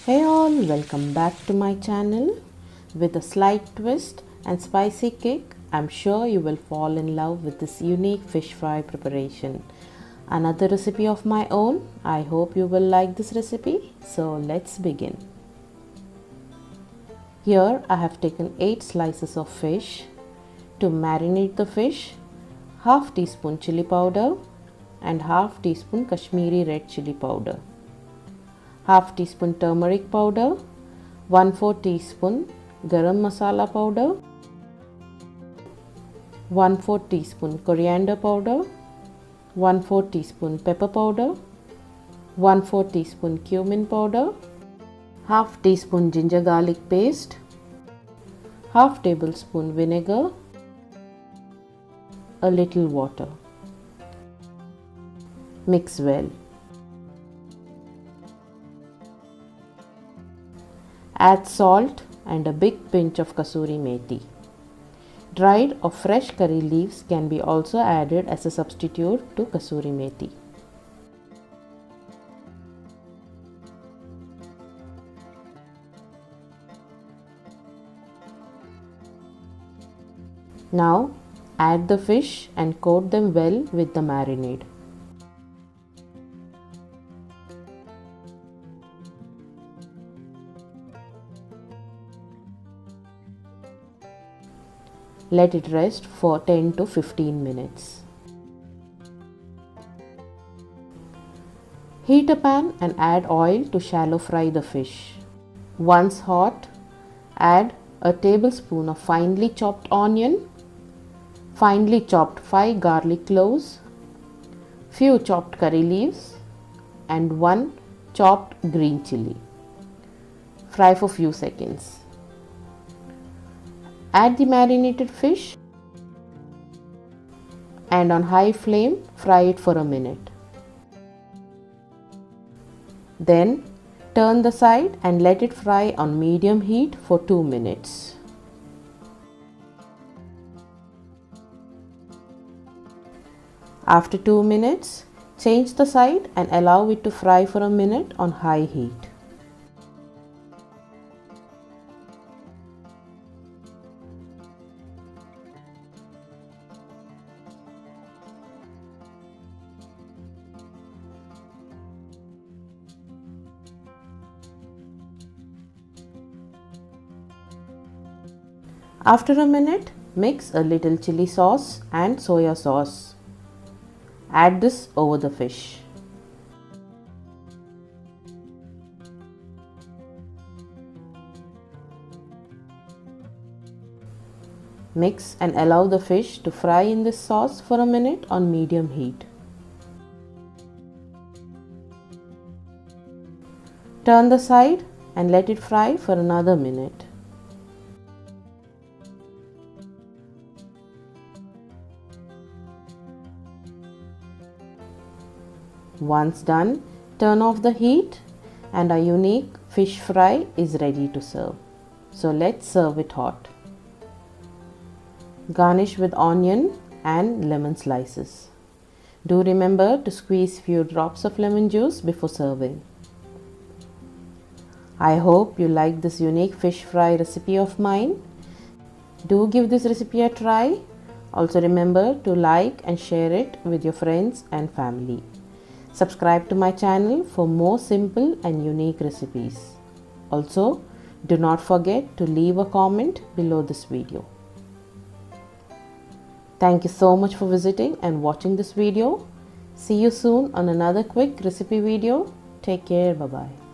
Hey all, welcome back to my channel. With a slight twist and spicy kick, I'm sure you will fall in love with this unique fish fry preparation. Another recipe of my own. I hope you will like this recipe. So let's begin. Here I have taken 8 slices of fish. To marinate the fish, half teaspoon chili powder and half teaspoon Kashmiri red chili powder, half teaspoon turmeric powder, 1/4 teaspoon garam masala powder, 1/4 teaspoon coriander powder, 1/4 teaspoon pepper powder, 1/4 teaspoon cumin powder, half teaspoon ginger garlic paste, half tablespoon vinegar, a little water. Mix well. Add salt and a big pinch of kasuri methi. Dried or fresh curry leaves can be also added as a substitute to kasuri methi. Now add the fish and coat them well with the marinade. Let it rest for 10 to 15 minutes. Heat a pan and add oil to shallow fry the fish. Once hot, add a tablespoon of finely chopped onion, finely chopped 5 garlic cloves, few chopped curry leaves and 1 chopped green chilli. Fry for few seconds. Add the marinated fish and on high flame fry it for a minute. Then turn the side and let it fry on medium heat for 2 minutes. After 2 minutes, change the side and allow it to fry for a minute on high heat. After a minute, mix a little chili sauce and soya sauce. Add this over the fish. Mix and allow the fish to fry in this sauce for a minute on medium heat. Turn the side and let it fry for another minute. Once done, turn off the heat and our unique fish fry is ready to serve. So let's serve it hot. Garnish with onion and lemon slices. Do remember to squeeze few drops of lemon juice before serving. I hope you like this unique fish fry recipe of mine. Do give this recipe a try. Also remember to like and share it with your friends and family. Subscribe to my channel for more simple and unique recipes. Also, do not forget to leave a comment below this video. Thank you so much for visiting and watching this video. See you soon on another quick recipe video. Take care. Bye-bye.